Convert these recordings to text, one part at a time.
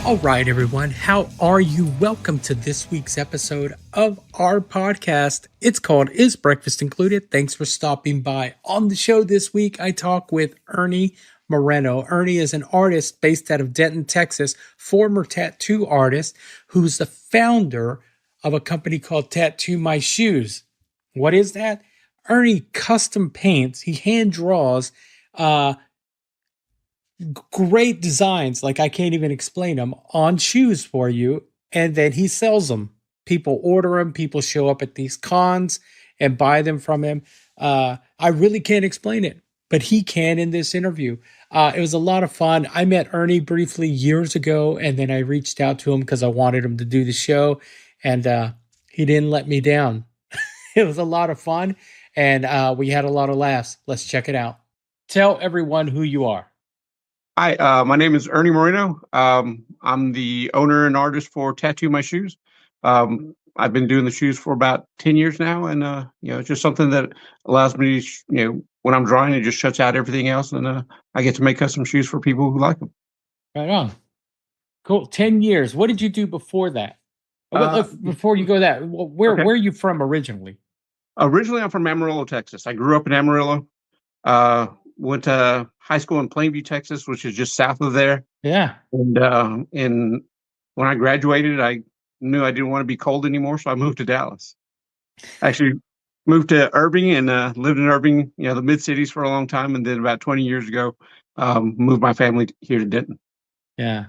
All right, everyone. How are you? Welcome to this week's episode of our podcast. It's called Is Breakfast Included? Thanks for stopping by. On the show this week, I talk with Ernie Moreno. Ernie is an artist based out of Denton, Texas, former tattoo artist who's the founder of a company called Tattoo My Shoes. What is that? Ernie custom paints, he hand draws great designs, like I can't even explain them, on shoes for you, and then he sells them. People order them, people show up at these cons and buy them from him. I really can't explain it, but he can in this interview. It was a lot of fun. I met Ernie briefly years ago, and then I reached out to him because I wanted him to do the show, and he didn't let me down. It was a lot of fun, and we had a lot of laughs. Let's check it out. Tell everyone who you are. Hi, my name is Ernie Moreno. I'm the owner and artist for Tattoo My Shoes. I've been doing the shoes for about 10 years now, and it's just something that allows me to, when I'm drawing, it just shuts out everything else, and I get to make custom shoes for people who like them. Right on. Cool. 10 years. What did you do before that? Before you go that, where Okay. where are you from originally? Originally, I'm from Amarillo, Texas. I grew up in Amarillo. Went to high school in Plainview, Texas, which is just south of there. Yeah. And when I graduated, I knew I didn't want to be cold anymore, so I moved to Dallas. Actually, moved to Irving and lived in Irving, the mid cities for a long time, and then about 20 years ago, moved my family here to Denton. Yeah.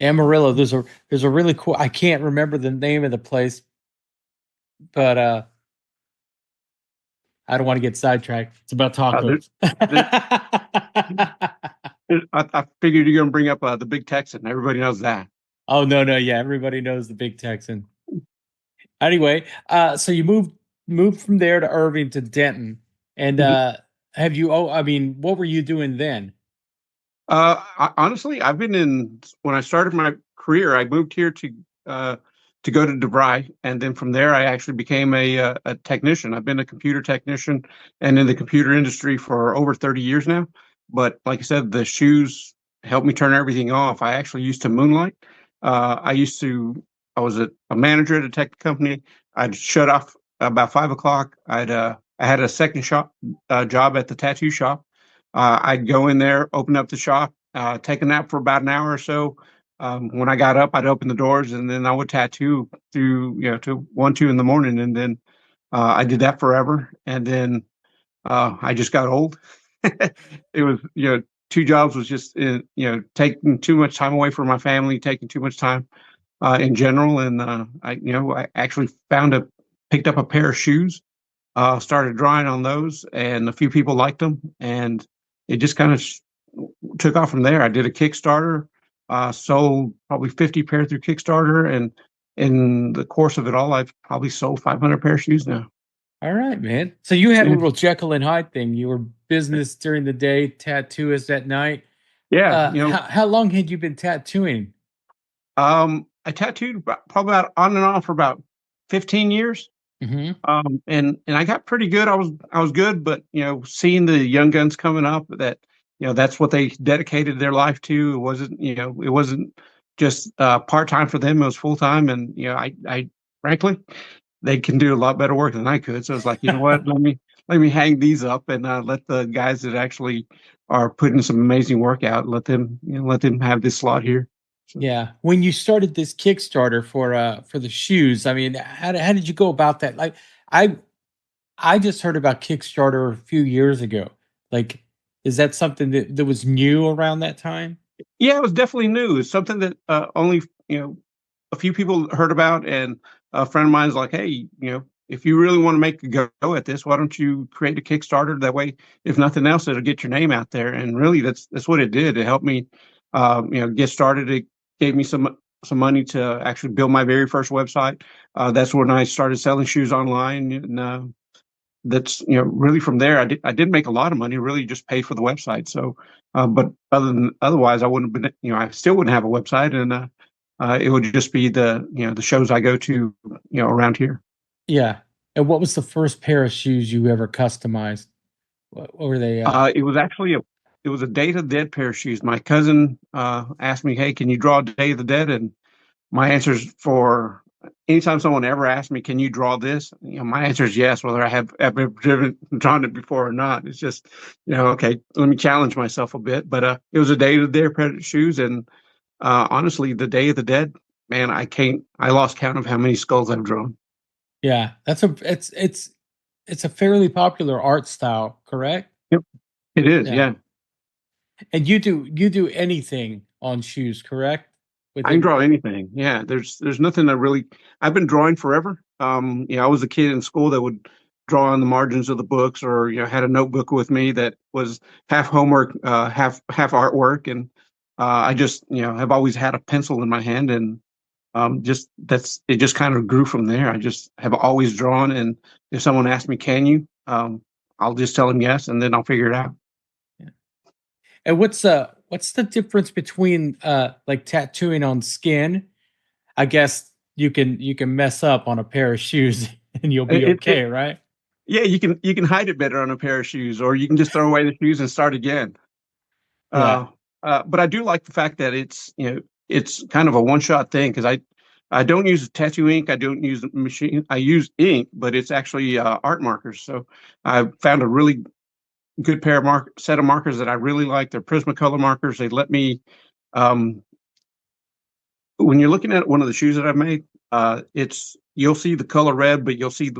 Amarillo. There's a really cool, I can't remember the name of the place, but I don't want to get sidetracked. It's about tacos. I figured you're going to bring up the Big Texan. Everybody knows that. Oh, no. Yeah, everybody knows the Big Texan. Anyway, so you moved from there to Irving to Denton. And have you, what were you doing then? Honestly, when I started my career, I moved here to go to DeVry, and then from there, I actually became a technician. I've been a computer technician and in the computer industry for over 30 years now. But like I said, the shoes helped me turn everything off. I actually used to moonlight. I was a manager at a tech company. I'd shut off about 5 o'clock. I had a second job at the tattoo shop. I'd go in there, open up the shop, take a nap for about an hour or so. When I got up, I'd open the doors, and then I would tattoo through, to 1, 2 in the morning. And then I did that forever. And then I just got old. It was, 2 jobs was just, taking too much time away from my family, taking too much time in general. And I actually picked up a pair of shoes, started drawing on those, and a few people liked them, and it just kind of took off from there. I did a Kickstarter, sold probably 50 pairs through Kickstarter, and in the course of it all, I've probably sold 500 pair of shoes now. All right, man. So you had a little Jekyll and Hyde thing. You were business during the day, tattooist at night. Yeah, how long had you been tattooing? I tattooed probably about on and off for about 15 years. Mm-hmm. And I got pretty good. I was good, but seeing the young guns coming up, that that's what they dedicated their life to. It wasn't just part time for them. It was full time, and I frankly, they can do a lot better work than I could. So it's like, you know what, let me hang these up and let the guys that actually are putting some amazing work out, let them have this slot here. So. Yeah. When you started this Kickstarter for the shoes, I mean, how did you go about that? Like, I just heard about Kickstarter a few years ago. Like, is that something that was new around that time? Yeah, it was definitely new. It's something that only a few people heard about, and a friend of mine is like, hey, if you really want to make a go at this, why don't you create a Kickstarter? That way, if nothing else, it'll get your name out there. And really, that's what it did. It helped me, get started. It gave me some money to actually build my very first website. That's when I started selling shoes online, and that's really from there. I did make a lot of money. Really, just pay for the website. So, but otherwise, I wouldn't have been. I still wouldn't have a website, and it would just be the shows I go to around here. Yeah. And what was the first pair of shoes you ever customized? What were they? It was actually it was a Day of the Dead pair of shoes. My cousin asked me, "Hey, can you draw Day of the Dead?" And my answers for anytime someone ever asks me, "Can you draw this?" My answer is yes, whether I have ever drawn it before or not. It's just, okay, let me challenge myself a bit. But it was a Day of the Dead pair of shoes, and honestly, the Day of the Dead, man, I lost count of how many skulls I've drawn. Yeah, it's a fairly popular art style, correct? Yep, it is. Yeah. Yeah. And you do anything on shoes, correct? I can Within draw anything. Yeah, there's nothing that really. I've been drawing forever. I was a kid in school that would draw on the margins of the books, or had a notebook with me that was half homework, half artwork, and I just have always had a pencil in my hand, and just that's it. Just kind of grew from there. I just have always drawn, and if someone asks me, "Can you?" I'll just tell them yes, and then I'll figure it out. Yeah. And what's the difference between like tattooing on skin? I guess you can mess up on a pair of shoes and you'll be It okay, right? Yeah, you can hide it better on a pair of shoes, or you can just throw away the shoes and start again. Yeah. Uh, but I do like the fact that it's kind of a one shot thing because I don't use tattoo ink. I don't use machine. I use ink, but it's actually art markers. So I found a really good set of markers that I really like. They're Prismacolor markers. They let me um, when you're looking at one of the shoes that I've made, it's you'll see the color red, but you'll see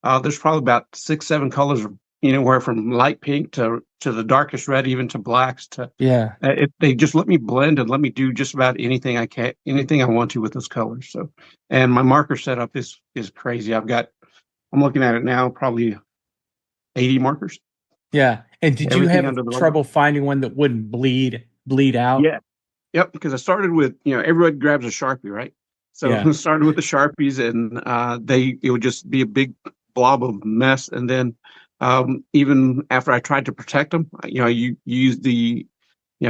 there's probably about 6, 7 colors, where from light pink to the darkest red, even to blacks. Yeah. They just let me blend and let me do just about anything I want to with those colors. So, and my marker setup is crazy. I'm looking at it now, probably 80 markers, Yeah. And did you everything have under the logo. trouble finding one that wouldn't bleed out? Yeah. Yep, because I started with, everybody grabs a Sharpie, right? So Yeah. I started with the Sharpies, and it would just be a big blob of mess. And then even after I tried to protect them, you use the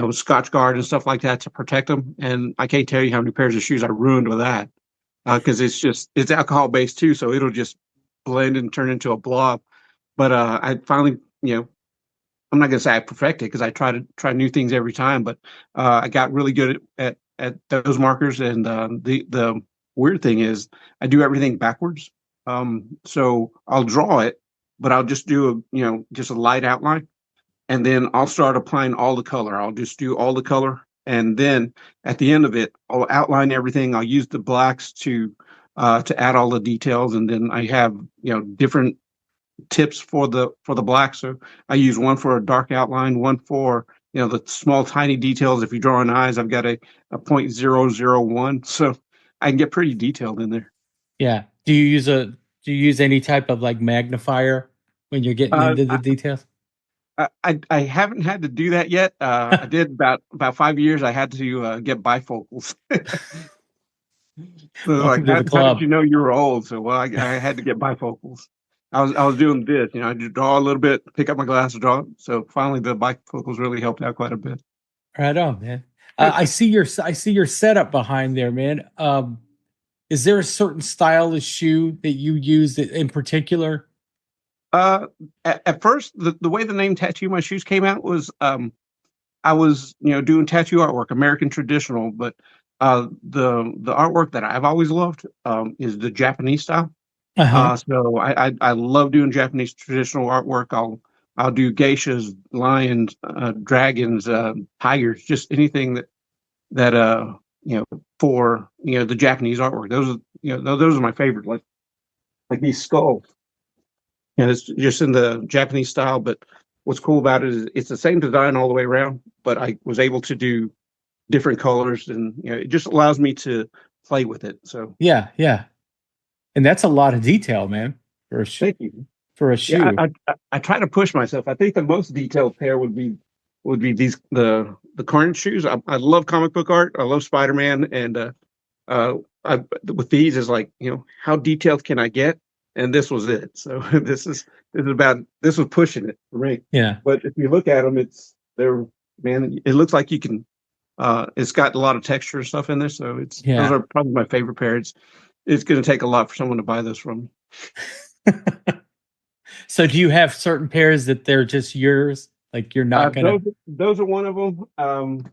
Scotch Guard and stuff like that to protect them. And I can't tell you how many pairs of shoes I ruined with that because it's alcohol based too, so it'll just blend and turn into a blob. But I finally, I'm not going to say I perfected because I try new things every time, but I got really good at those markers. And the weird thing is I do everything backwards. So I'll draw it, but I'll just do just a light outline, and then I'll start applying all the color. I'll just do all the color, and then at the end of it, I'll outline everything. I'll use the blacks to add all the details, and then I have different tips for the black. So I use one for a dark outline, one for the small tiny details. If you draw an eyes, I've got a 0.001, so I can get pretty detailed in there. Yeah. Do you use any type of like magnifier when you're getting Uh, into the I, details? I haven't had to do that yet. I did about 5 years. I had to get bifocals. So like, Welcome to the how did club. you know you were old? So well, I had to get bifocals. I was doing this, I just draw a little bit, pick up my glasses, draw. So finally, the bifocals really helped out quite a bit. Right on, man. I see your setup behind there, man. Is there a certain style of shoe that you use in particular? Uh, at first, the way the name Tattoo My Shoes came out was I was doing tattoo artwork, American traditional, but the artwork that I've always loved is the Japanese style. Uh-huh. So I love doing Japanese traditional artwork. I'll do geishas, lions, dragons, tigers, just anything that for the Japanese artwork. Those are my favorite. Like these skulls, and it's just in the Japanese style. But what's cool about it is it's the same design all the way around, but I was able to do different colors, and it just allows me to play with it. So Yeah, yeah. And that's a lot of detail, man, for thank you. for a Yeah, shoe. I try to push myself. I think the most detailed pair would be the Carnage shoes. I love comic book art. I love Spider-Man, and uh, with these is like how detailed can I get? And this was it. So this was pushing it for me. Yeah. But if you look at them, they're man. It looks like you can. It's got a lot of texture and stuff in there, so those Yeah. are probably my favorite pair. It's going to take a lot for someone to buy those from me. So do you have certain pairs that they're just yours? Like you're not Those gonna. those are one of them.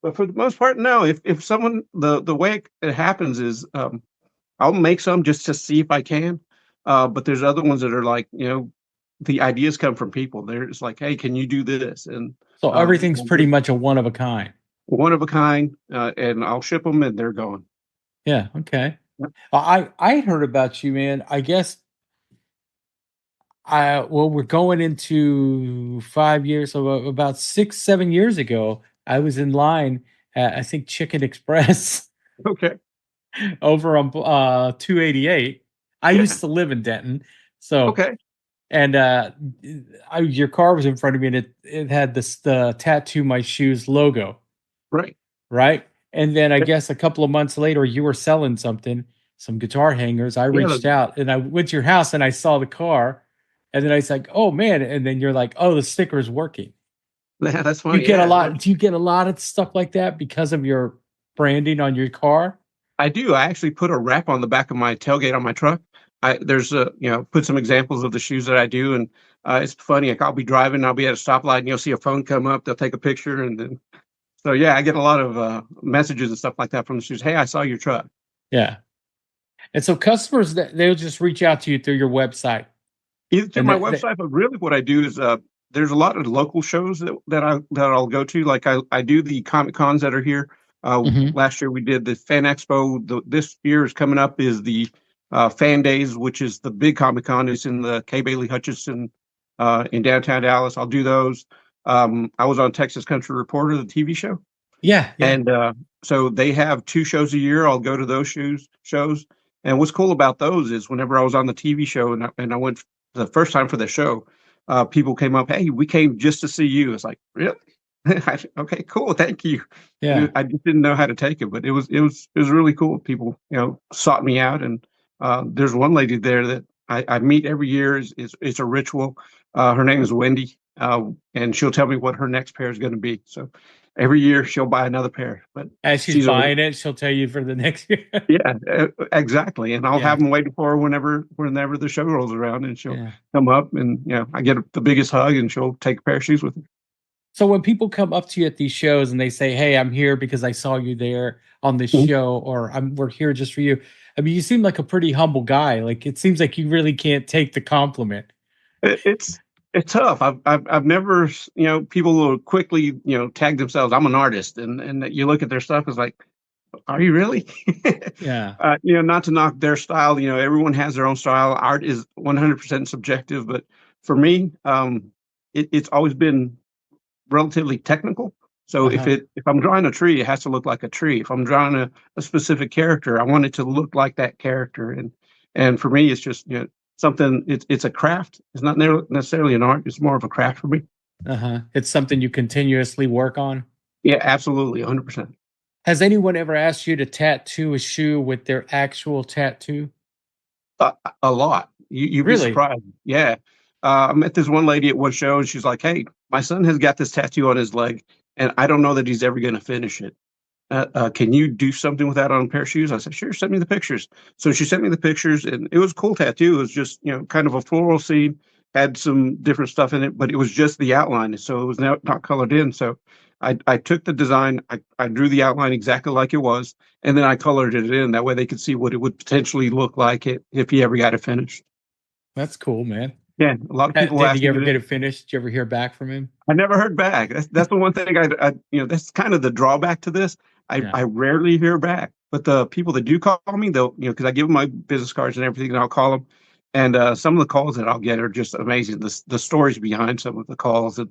But for the most part, no. If someone the way it happens is I'll make some just to see if I can. But there's other ones that are like, the ideas come from people. They're just like, hey, can you do this? And So everything's pretty much a one of a kind. one of a kind, and I'll ship them, and they're gone. Yeah. Okay. I heard about you, man. I guess we're going into 5 years, so about 6, 7 years ago, I was in line at I think Chicken Express Okay. over on 288. I Yeah. used to live in Denton, so Okay. and your car was in front of me, and it had the tattoo my shoes logo, Right. right? And then I Yeah. guess a couple of months later, you were selling some guitar hangers. I Yeah. reached out and I went to your house and I saw the car, and then I was like, "Oh man!" And then you're like, "Oh, the sticker is working." That's You funny. get a Yeah. lot. Do you get a lot of stuff like that because of your branding on your car? I do. I actually put a wrap on the back of my tailgate on my truck. There's put some examples of the shoes that I do, and it's funny. Like I'll be driving, I'll be at a stoplight, and you'll see a phone come up. They'll take a picture, and then so yeah, I get a lot of messages and stuff like that from the shoes. Hey, I saw your truck. Yeah. And so customers they'll just reach out to you through your website, Either through and my website, but really what I do is there's a lot of local shows that I'll go to. Like I do the Comic Cons that are here. Mhm. Last year we did the Fan Expo. This year is coming up is the Fan Days, which is the big Comic Con. It's in the K. Bailey Hutchinson in downtown Dallas. I'll do those. I was on Texas Country Reporter, the TV show. Yeah, yeah. And so they have two shows a year. I'll go to those shows. And what's cool about those is whenever I was on the TV show and I went the first time for the show, people came up, hey, we came just to see you. It's like, really? Okay, cool, thank you. Yeah. I just didn't know how to take it, but it was really cool. People, sought me out, and there's one lady there that I meet every year. It's a ritual. Her name is Wendy, and she'll tell me what her next pair is going to be. So every year she'll buy another pair, but As she's she's a buying it, she'll tell you for the next year. yeah, exactly. And I'll Yeah. have them waiting for her whenever the show rolls around, and she'll Yeah. come up, and I get the biggest hug, and she'll take a pair of shoes with her. So when people come up to you at these shows and they say, "Hey, I'm here because I saw you there on this Mhm. show," or we're here just for you," I mean, you seem like a pretty humble guy. Like it seems like you really can't take the compliment. It's tough. I've never, people will quickly, tag themselves. I'm an artist, and you look at their stuff, it's like, are you really? Yeah. Not to knock their style. Everyone has their own style. Art is 100% subjective, but for me, it's always been relatively technical. So if Uh-huh. I'm drawing a tree, it has to look like a tree. If I'm drawing a specific character, I want it to look like that character. And for me, it's just something. It's a craft. It's not necessarily an art. It's more of a craft for me. Uh-huh. It's something you continuously work on. Yeah, absolutely, 100%. Has anyone ever asked you to tattoo a shoe with their actual tattoo? A lot. You'd be Really? surprised. Yeah. I met this one lady at one show, and she's like, "Hey, my son has got this tattoo on his leg, and I don't know that he's ever going to finish it. Can you do something with that on a pair of shoes?" I said, "Sure, send me the pictures." So she sent me the pictures, and it was a cool tattoo. It was just, kind of a floral scene, had some different stuff in it, but it was just the outline. So it was not colored in. So I took the design, I drew the outline exactly like it was, and then I colored it in. That way they could see what it would potentially look like if he ever got it finished. That's cool, man. Yeah, a lot of people Did ask he me ever that. get it finished? Did you ever hear back from him? I never heard back. That's the one thing that's kind of the drawback to this. Yeah. I rarely hear back, but the people that do call me, they'll, because I give them my business cards and everything, and I'll call them. And some of the calls that I'll get are just amazing. The stories behind some of the calls, and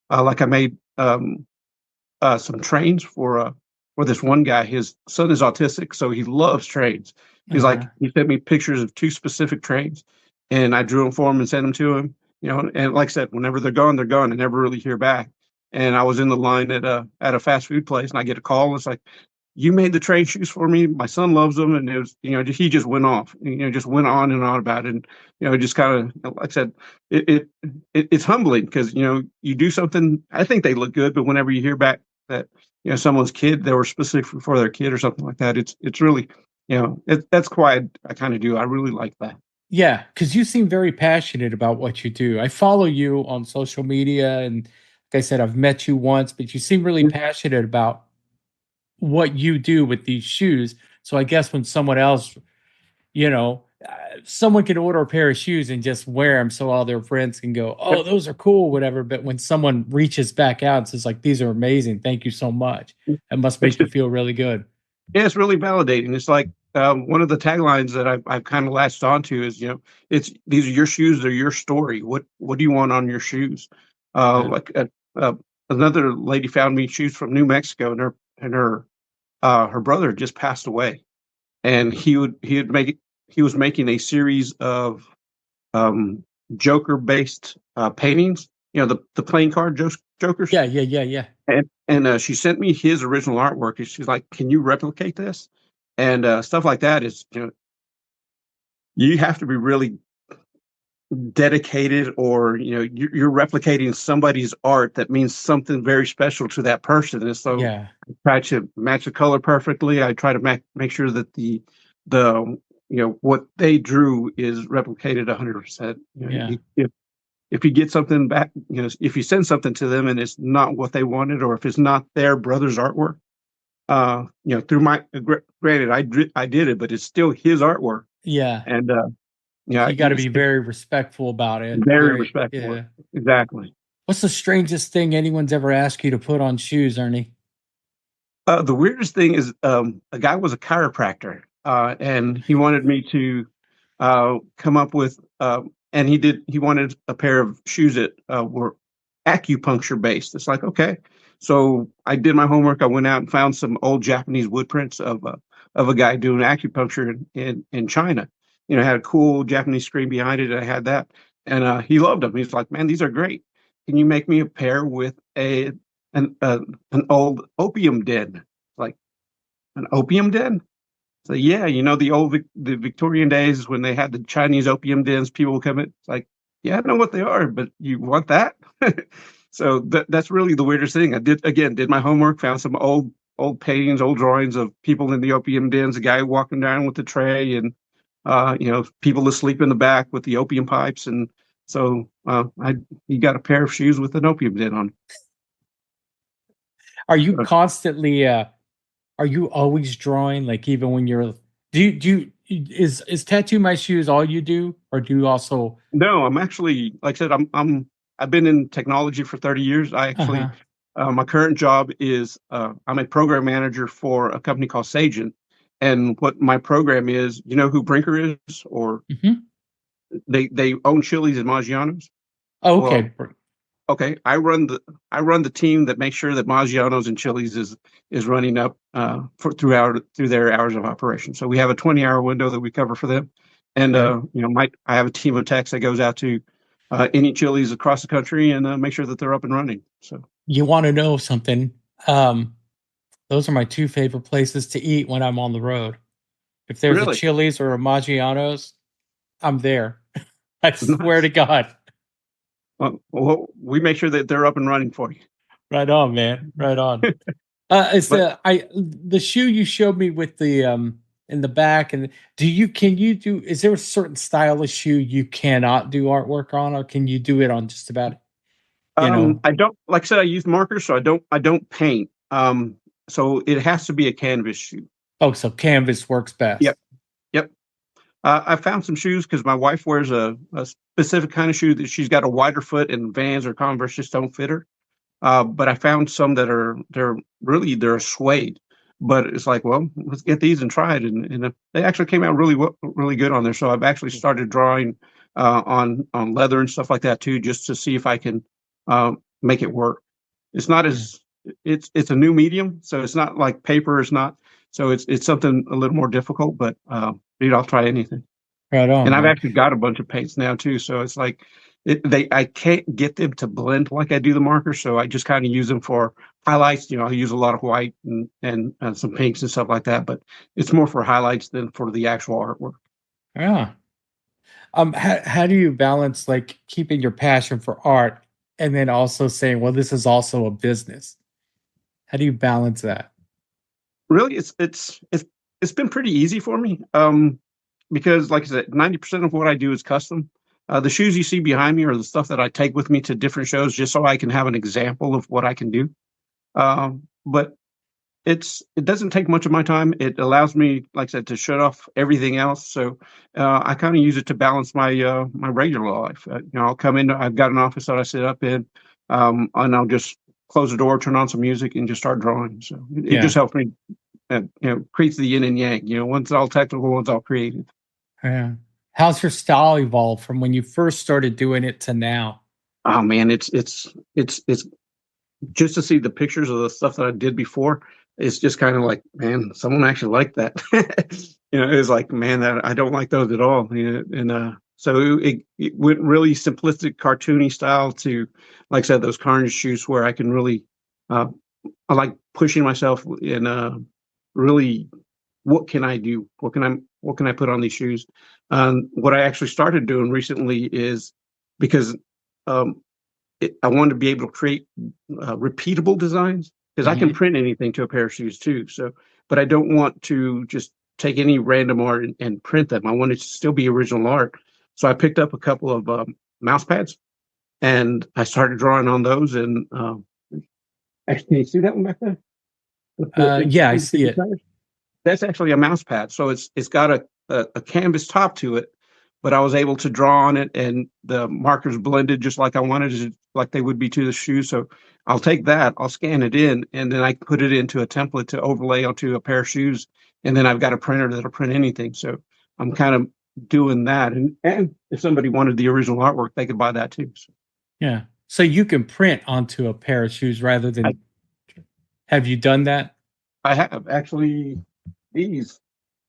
like I made some trains for this one guy. His son is autistic, so he loves trains. He's Uh-huh. like, he sent me pictures of two specific trains, and I drew them for him and sent them to him. And like I said, whenever they're gone, they're gone. I never really hear back. And I was in the line at a fast food place, and I get a call. It's like, you made the train shoes for me. My son loves them, and it was, he just went off, just went on and on about it. And just kind of, like I said, it's humbling because you do something. I think they look good, but whenever you hear back that someone's kid, they were specific for their kid or something like that, it's really, that's why I kind of do. I really like that. Yeah, because you seem very passionate about what you do. I follow you on social media, and I said, I've met you once, but you seem really passionate about what you do with these shoes. So I guess when someone else, someone can order a pair of shoes and just wear them so all their friends can go, oh, those are cool, whatever. But when someone reaches back out and says, like, these are amazing, thank you so much, it must It's make you just, feel really good. yeah, it's really validating. It's like one of the taglines that I've kind of latched onto is, it's these are your shoes, they're your story. What do you want on your shoes? Uh, Yeah. like uh, uh, Another lady found me shoes from New Mexico, and her brother just passed away, and he was making a series of um, Joker-based paintings. The playing card Jokers. Yeah. Yeah. Yeah. Yeah. And she sent me his original artwork, and she's like, "Can you replicate this?" And stuff like that is, you have to be really dedicated, or you're replicating somebody's art that means something very special to that person. And so Yeah. I try to match the color perfectly. I try to make sure that the what they drew is replicated 100%. Yeah. If you get something back, if you send something to them and it's not what they wanted, or if it's not their brother's artwork, through my granted, I did it, but it's still his artwork. Yeah. And So yeah, you got to be very respectful about it. very Very, respectful. yeah. Exactly. What's the strangest thing anyone's ever asked you to put on shoes, Ernie? The weirdest thing is, a guy was a chiropractor, and he wanted me to come up with, and he wanted a pair of shoes that were acupuncture based. It's like, okay. So I did my homework. I went out and found some old Japanese wood prints of a guy doing acupuncture in China. Had a cool Japanese screen behind it. I had that, and he loved them. He's like, man, these are great. Can you make me a pair with an uh, an old opium den? Like, an opium den? So yeah, the Victorian days when they had the Chinese opium dens, people would come in. It's like, yeah, I know what they are, but you want that? So that's really the weirdest thing. I did my homework, found some old paintings, old drawings of people in the opium dens, a guy walking down with the tray, and people asleep in the back with the opium pipes. And so I he got a pair of shoes with an opium den on. Are you constantly are you always drawing, like, even when you're is tattoo my shoes all you do, or do you also No, I'm actually, like I said, I've been in technology for 30 years. I actually, uh-huh. my current job is, I'm a program manager for a company called Sagent. And what my program is, you know who Brinker is, or Mhm. they own Chili's and Maggiano's. Oh, Well, okay. okay, I run the team that makes sure that Maggiano's and Chili's is running up through their hours of operation. So we have a 20-hour window that we cover for them, and Okay. I have a team of techs that goes out to any Chili's across the country and make sure that they're up and running. So You wanna know something? Um, those are my 2 favorite places to eat when I'm on the road. If there's a really, Chili's or a Maggiano's, I'm there. I swear to God. well, we make sure that they're up and running for you. Right on, man. Right on. Is But the shoe you showed me with the in the back, and can you do, is there a certain style of shoe you cannot do artwork on, or can you do it on just about, you know? I don't, like I said, I use markers, so I don't paint. So it has to be a canvas shoe. Oh, so canvas works Yep, best. yep. I found some shoes because my wife wears a specific kind of shoe that she's got a wider foot, and Vans or Converse just don't fit her. But I found some that they're suede. But it's like, well, let's get these and try it, and they actually came out really good on there. So I've actually started drawing on leather and stuff like that too, just to see if I can make it work. It's not Yeah. as it's a new medium, so it's not like paper is not. So it's something a little more difficult, but I'll try anything. Right on, And I've man. actually got a bunch of paints now too, so it's like I can't get them to blend like I do the markers, so I just kind of use them for highlights. I use a lot of white and some pinks and stuff like that, but it's more for highlights than for the actual artwork. Yeah. How do you balance, like, keeping your passion for art and then also saying, well, this is also a business? How do you balance that? Really, it's been pretty easy for me, because like I said, 90% of what I do is custom. The shoes you see behind me are the stuff that I take with me to different shows, just so I can have an example of what I can do. But it doesn't take much of my time. It allows me, like I said, to shut off everything else. So I kind of use it to balance my regular life. I'll come in. I've got an office that I sit up in, and I'll just close the door, turn on some music, and just start drawing. So it Yeah. just helps me, creates the yin and yang. One's all technical, one's all creative. Yeah. How's your style evolved from when you first started doing it to now? Oh man, it's just to see the pictures of the stuff that I did before. It's just kind of like, man, someone actually liked that. It's like, man, that I don't like those at all. And so it went really simplistic, cartoony style to, like I said, those carnage shoes where I can really, uh, I like pushing myself and really, what can I do? What can I put on these shoes? What I actually started doing recently is because um, I wanted to be able to create repeatable designs because I can Hmm. print anything to a pair of shoes too. So, but I don't want to just take any random art and print them. I want it to still be original art. So I picked up a couple of mouse pads and I started drawing on those. And actually, can you see that one back there? With Yeah, I the see it. tires? That's actually a mouse pad. So it's got a canvas top to it, but I was able to draw on it and the markers blended just like I wanted it, like they would be to the shoe. So I'll take that, I'll scan it in, and then I put it into a template to overlay onto a pair of shoes. And then I've got a printer that'll print anything. So I'm kind of doing that. And if somebody wanted the original artwork, they could buy that too. So Yeah. So you can print onto a pair of shoes rather I, than, have you done that? I have actually, these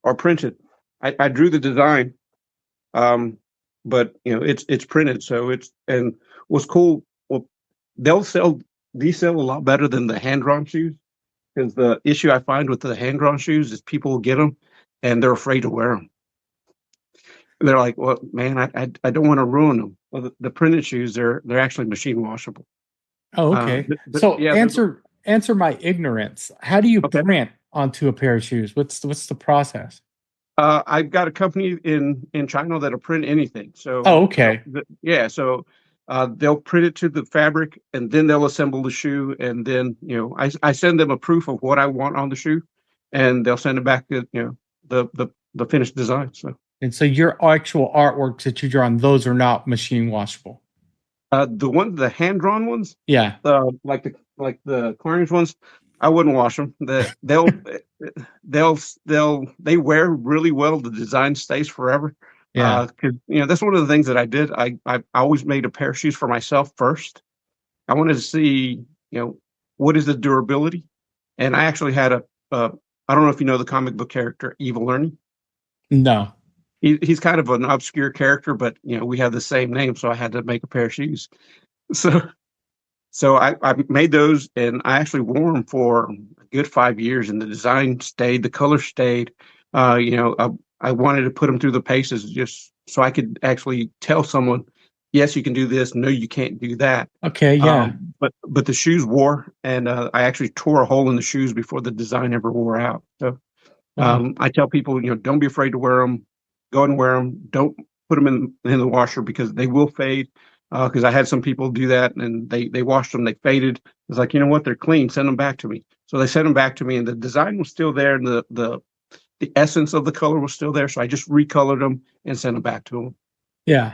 are printed. I drew the design. Um, but it's printed, so and what's cool. Well, they'll sell these sell a lot better than the hand drawn shoes because the issue I find with the hand drawn shoes is people will get them and they're afraid to wear them. They're like, well, man, I don't want to ruin them. Well, the printed shoes they're actually machine washable. Oh, okay. But So yeah, answer my ignorance. How do you okay. print onto a pair of shoes? What's the process? I've got a company in China that'll print anything. So Oh, okay. yeah, so they'll print it to the fabric, and then they'll assemble the shoe, and then I send them a proof of what I want on the shoe, and they'll send it back to the finished design. So And so your actual artworks that you draw on, those are not machine washable. the hand drawn ones, Yeah. like the Carnage ones, I wouldn't wash them. They wear really well. The design stays forever. Yeah. Because that's one of the things that I did. I always made a pair of shoes for myself first. I wanted to see what is the durability, and I actually had I don't know if you know the comic book character Evil Ernie. No. He's kind of an obscure character, but we have the same name, so I had to make a pair of shoes. So I made those and I actually wore them for a good 5 years and the design stayed, the color stayed. I wanted to put them through the paces just so I could actually tell someone, yes, you can do this. No, you can't do that. Okay, yeah. But the shoes wore and I actually tore a hole in the shoes before the design ever wore out. So Wow. I tell people, don't be afraid to wear them. Go ahead and wear them. Don't put them in the washer because they will fade. Because I had some people do that and they washed them, they faded. It's like, you know what, they're clean, send them back to me. So they sent them back to me and the design was still there and the essence of the color was still there. So I just recolored them and sent them back to them. Yeah.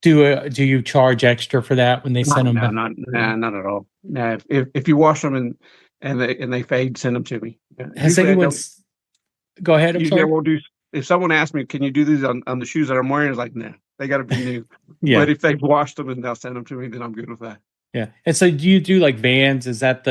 Do you charge extra for that when they No, send them no, back? not at all. No, if you wash them and they fade, send them to me. Yeah. Has Usually I anyone don't. go ahead, I'm Usually I sorry? won't do. If someone asks me, can you do these on the shoes that I'm wearing? It's like, nah, they got to be new. But Yeah. if they've washed them and they'll send them to me, then I'm good with that. Yeah. And so do you do like Vans? Is that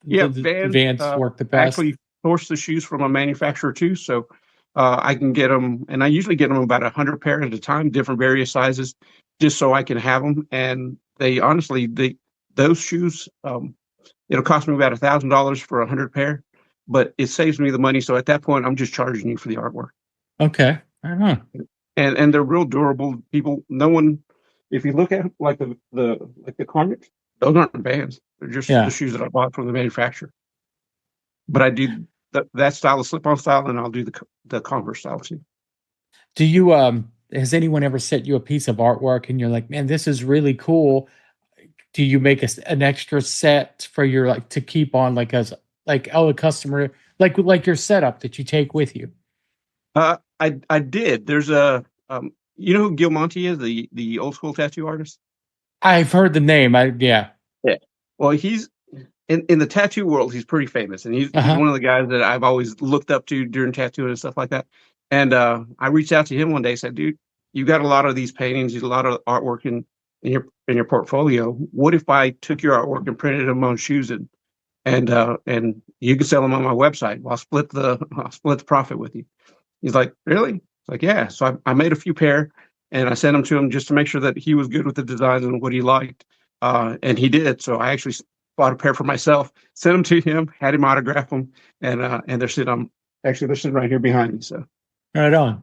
Yeah, the Vans Vans work the best? actually source the shoes from a manufacturer too, so I can get them, and I usually get them about 100 pair at a time, different various sizes, just so I can have them. And they honestly, those shoes, it'll cost me about $1,000 for 100 pair, but it saves me the money. So at that point, I'm just charging you for the artwork, Okay. I don't know. and they're real durable. People, no one, if you look at like the Carnage, those aren't Vans. They're just the Yeah. shoes that I bought from the manufacturer. But I do that style of slip-on style, and I'll do the Converse style too. Do you has anyone ever sent you a piece of artwork and you're like, man, this is really cool? Do you make an extra set for your like to keep on like as like oh a customer like your setup that you take with you? I did. There's a you know who Gil Monty is, the old school tattoo artist? I've heard the name. I yeah. Yeah. Well, he's in the tattoo world, he's pretty famous, and he's Uh-huh. one of the guys that I've always looked up to during tattooing and stuff like that. And I reached out to him one day, and said, "Dude, you got a lot of these paintings, a lot of artwork in your portfolio. What if I took your artwork and printed them on shoes and you could sell them on my website? I'll split the profit with you." He's like, "Really?" It's like, "Yeah." So I made a few pair and I sent them to him just to make sure that he was good with the designs and what he liked. And he did. So I actually bought a pair for myself, sent them to him, had him autograph them, and they're sitting right here behind me. So Right on.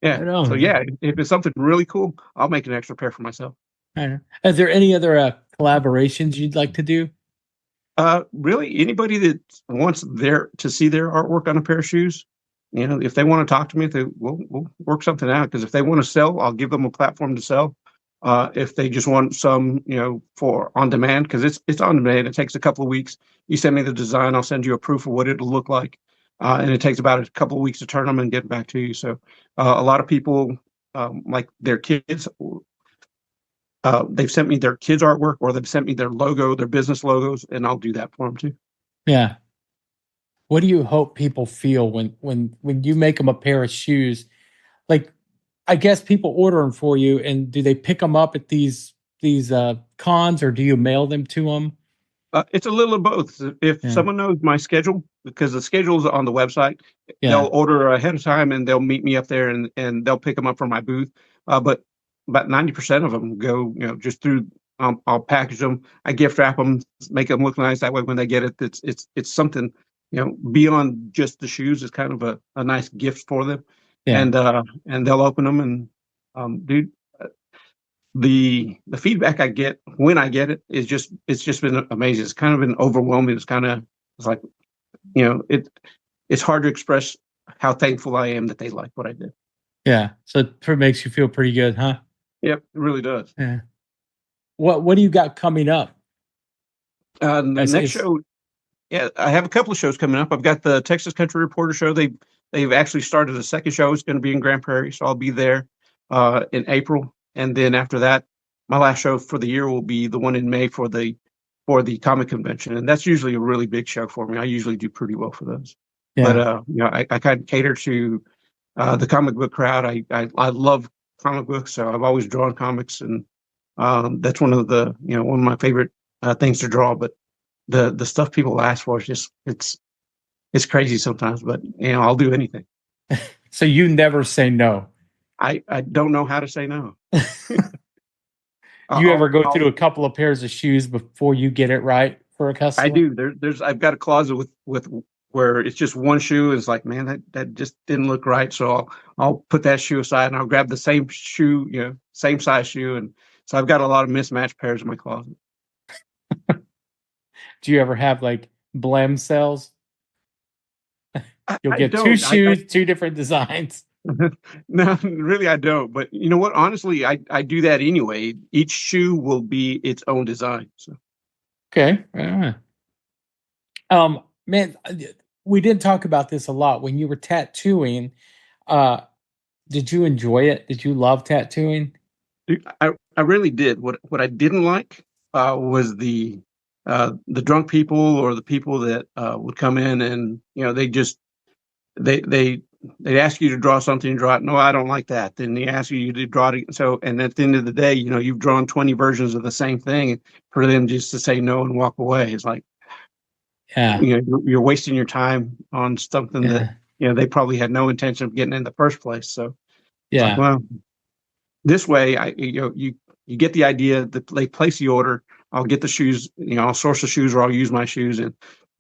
yeah. Right So on. yeah, if it's something really cool, I'll make an extra pair for myself. Right on. Is there any other collaborations you'd like to do? Really, anybody that wants to see their artwork on a pair of shoes, if they want to talk to me, we'll work something out. Because if they want to sell, I'll give them a platform to sell. If they just want some, for on demand, because it's on demand. It takes a couple of weeks. You send me the design, I'll send you a proof of what it'll look like, and it takes about a couple of weeks to turn them and get back to you. So a lot of people like their kids. They've sent me their kids' artwork, or they've sent me their logo, their business logos, and I'll do that for them too. Yeah. What do you hope people feel when you make them a pair of shoes? Like, I guess people order them for you, and do they pick them up at these cons, or do you mail them to them? It's a little of both. If Yeah. someone knows my schedule, because the schedule's on the website, they'll Yeah. order ahead of time and they'll meet me up there and they'll pick them up from my booth. But about 90% of them go, just through. I'll package them, I gift wrap them, make them look nice. That way, when they get it, it's something, beyond just the shoes. It's kind of a nice gift for them, Yeah. and they'll open them and, dude, the feedback I get when I get it is it's just been amazing. It's kind of been overwhelming. It's like, it's hard to express how thankful I am that they like what I did. Yeah. So it makes you feel pretty good, huh? Yep, it really does. Yeah. What do you got coming up? The As next is show, yeah, I have a couple of shows coming up. I've got the Texas Country Reporter show. They've actually started a second show. It's going to be in Grand Prairie, so I'll be there in April, and then after that, my last show for the year will be the one in May for the comic convention, and that's usually a really big show for me. I usually do pretty well for those, but yeah. I kind of cater to the comic book crowd. I love comic books, so I've always drawn comics, and that's one of my favorite things to draw. But the stuff people ask for is just it's crazy sometimes. But I'll do anything. So you never say no. I don't know how to say no. You ever I'll, go I'll through a couple of pairs of shoes before you get it right for a I customer? do. There's I've got a closet with where it's just one shoe. It's like, man, that just didn't look right. So I'll put that shoe aside and I'll grab the same shoe, same size shoe. And so I've got a lot of mismatched pairs in my closet. Do you ever have like blem cells? You'll I get two don't. shoes, two different designs. No, really, I don't. But you know what? Honestly, I do that anyway. Each shoe will be its own design. So Okay. Man, we did talk about this a lot when you were tattooing. Uh, did you enjoy it? Did you love tattooing? I really did. What I didn't like was the drunk people, or the people that would come in and they they ask you to draw something, draw it. No, I don't like that. Then they ask you to draw it. So, and at the end of the day, you've drawn 20 versions of the same thing for them just to say no and walk away. It's like, Yeah. you're wasting your time on something that, Yeah. they probably had no intention of getting in the first place. So it's like, Yeah. well, this way, you get the idea that they place the order. I'll get the shoes, I'll source the shoes, or I'll use my shoes, and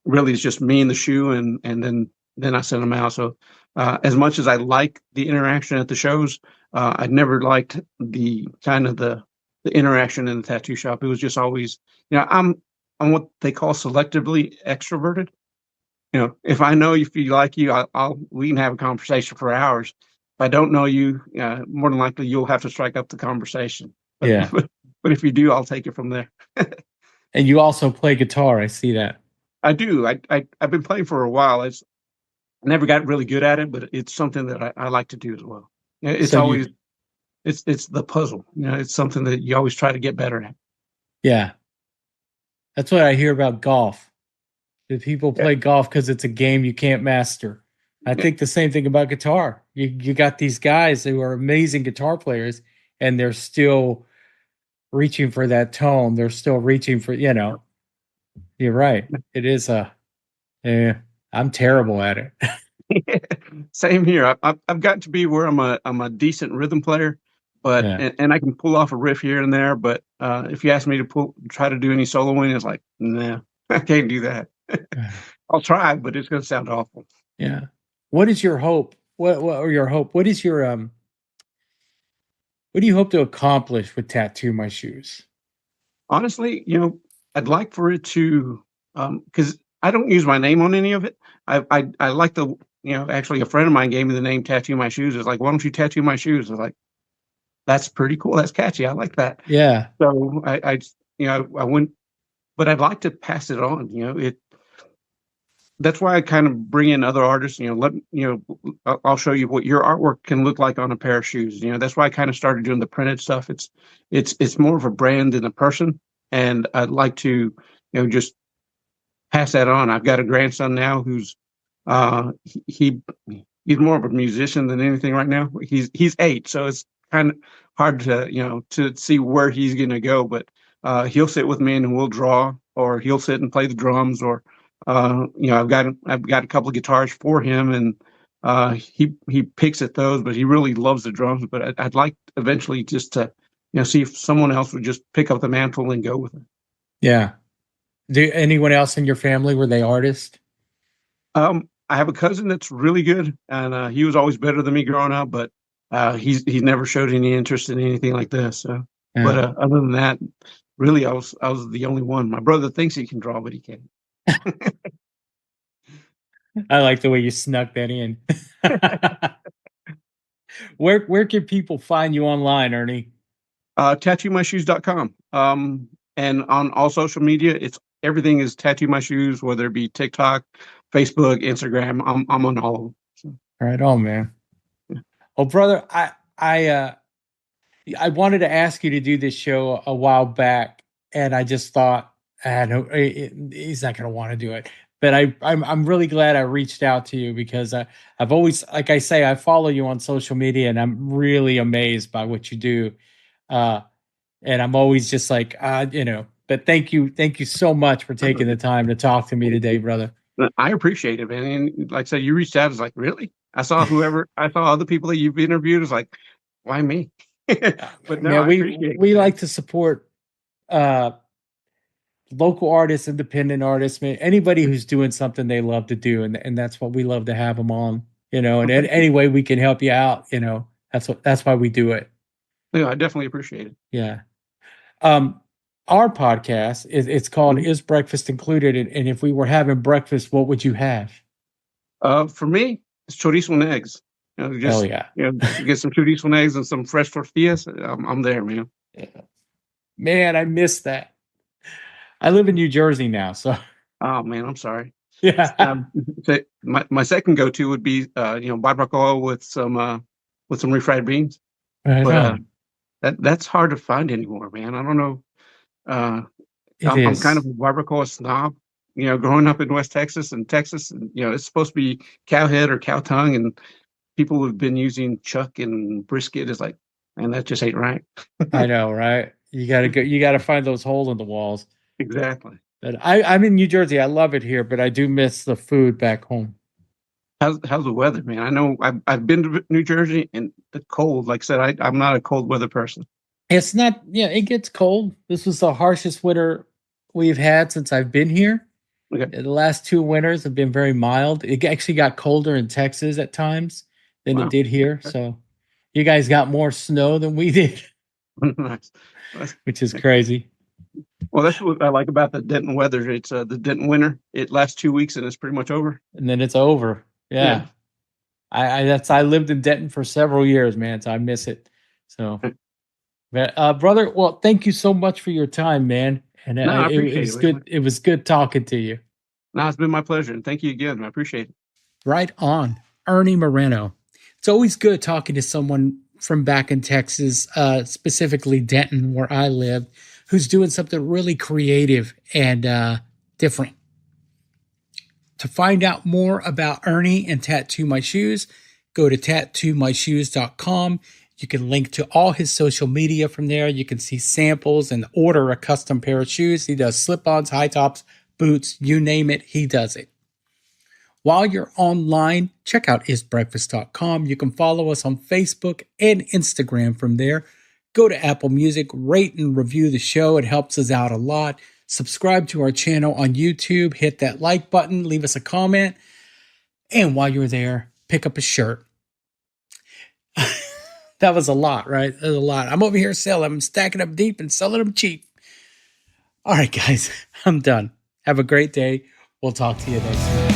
really it's just me and the shoe, and then I send them out. So as much as I like the interaction at the shows, I never liked the kind of the interaction in the tattoo shop. It was just always, I'm what they call selectively extroverted. If I know if you like you, we can have a conversation for hours. I don't know you, more than likely you'll have to strike up the conversation. But Yeah. but if you do, I'll take it from there. And you also play guitar. I see that. I do. I've been playing for a while. I never got really good at it, but it's something that I like to do as well. It's So always you, it's the puzzle. It's something that you always try to get better at. yeah, that's what I hear about golf. That people Yeah. play golf because it's a game you can't master. I Yeah. think the same thing about guitar. You got these guys who are amazing guitar players, and they're still reaching for that tone. They're still reaching for, you're right. It is I'm terrible at it. Same here. I've got to be where I'm a decent rhythm player, but Yeah. and I can pull off a riff here and there. But if you ask me to try to do any soloing, it's like, nah, I can't do that. I'll try, but it's going to sound awful. Yeah. What is your hope? What or your hope? What do you hope to accomplish with Tattoo My Shoes? Honestly, I'd like for it to, because I don't use my name on any of it. I like the, actually a friend of mine gave me the name Tattoo My Shoes. It's like, why don't you tattoo my shoes? I was like, that's pretty cool. That's catchy. I like that. Yeah. So I went, but I'd like to pass it on. That's why I kind of bring in other artists. I'll show you what your artwork can look like on a pair of shoes. That's why I kind of started doing the printed stuff. It's more of a brand than a person, and I'd like to, just pass that on. I've got a grandson now who's he he's more of a musician than anything right now. He's 8, so it's kind of hard to to see where he's going to go. But he'll sit with me and we'll draw, or he'll sit and play the drums, or I've got a couple of guitars for him, and he picks at those, but he really loves the drums. But I'd like eventually just to see if someone else would just pick up the mantle and go with it. Yeah. Do anyone else in your family, were they artists? I have a cousin that's really good, and he was always better than me growing up, but he's never showed any interest in anything like this. So, but Yeah. other than that, really, I was the only one. My brother thinks he can draw, but he can't. I like the way you snuck that in. Where can people find you online, Ernie? TattooMyShoes.com. And on all social media, everything is Tattoo My Shoes, whether it be TikTok, Facebook, Instagram. I'm on all of them. So, Right on, man. Oh, brother, I wanted to ask you to do this show a while back, and I just thought, no, he's not going to want to do it. But I'm really glad I reached out to you, because I've always, like I say, I follow you on social media, and I'm really amazed by what you do. Uh, and I'm always just like, But thank you so much for taking the time to talk to me today, brother. I appreciate it, man. And like I said, you reached out. It's like, really? I saw other people that you've interviewed. It's like, why me? But no, Man, I we appreciate it, we man. like to support uh local artists, independent artists, man, anybody who's doing something they love to do, and that's what we love to have them on, and Well, in thank you. any way we can help you out, that's why we do it. Yeah, I definitely appreciate it. Yeah. Um, our podcast it's called Mhm. Is Breakfast Included? And if we were having breakfast, what would you have? For me, it's chorizo and eggs. Hell Just yeah. get some chorizo and eggs and some fresh tortillas. I'm there, man. Yeah. Man, I miss that. I live in New Jersey now, so Oh man, I'm sorry. yeah. Um, my second go to would be barbacoa with some refried beans. Right But on. that's hard to find anymore, man. I don't know. Uh, It I'm kind of is. a barbacoa snob. Growing up in West Texas, and it's supposed to be cow head or cow tongue, and people have been using chuck and brisket. Is like, and that just ain't right. I know, right? You gotta find those holes in the walls. Exactly. But I'm in New Jersey. I love it here, but I do miss the food back home. How's the weather, man? I know I've been to New Jersey, and the cold. Like I said, I'm not a cold weather person. It's not, yeah, it gets cold. This was the harshest winter we've had since I've been here. Okay. The last 2 winters have been very mild. It actually got colder in Texas at times than it Wow. did here. So you guys got more snow than we did, Nice. which is crazy. Well, that's what I like about the Denton weather. It's the Denton winter. It lasts 2 weeks and it's pretty much over. And then it's over. Yeah. Yeah. I lived in Denton for several years, man, so I miss it. So, brother, well, thank you so much for your time, man, and No, I it appreciate was it. good. It was good talking to you. No, it's been my pleasure, and thank you again. I appreciate it. Right on, Ernie Moreno. It's always good talking to someone from back in Texas, specifically Denton, where I live, who's doing something really creative and different. To find out more about Ernie and Tattoo My Shoes, go to tattoomyshoes.com. You can link to all his social media from there. You can see samples and order a custom pair of shoes. He does slip-ons, high tops, boots, you name it, he does it. While you're online, check out isbreakfast.com. You can follow us on Facebook and Instagram from there. Go to Apple Music, rate and review the show. It helps us out a lot. Subscribe to our channel on YouTube. Hit that like button. Leave us a comment. And while you're there, pick up a shirt. That was a lot, right? That was a lot. I'm over here selling. I'm stacking up deep and selling them cheap. All right, guys, I'm done. Have a great day. We'll talk to you next week.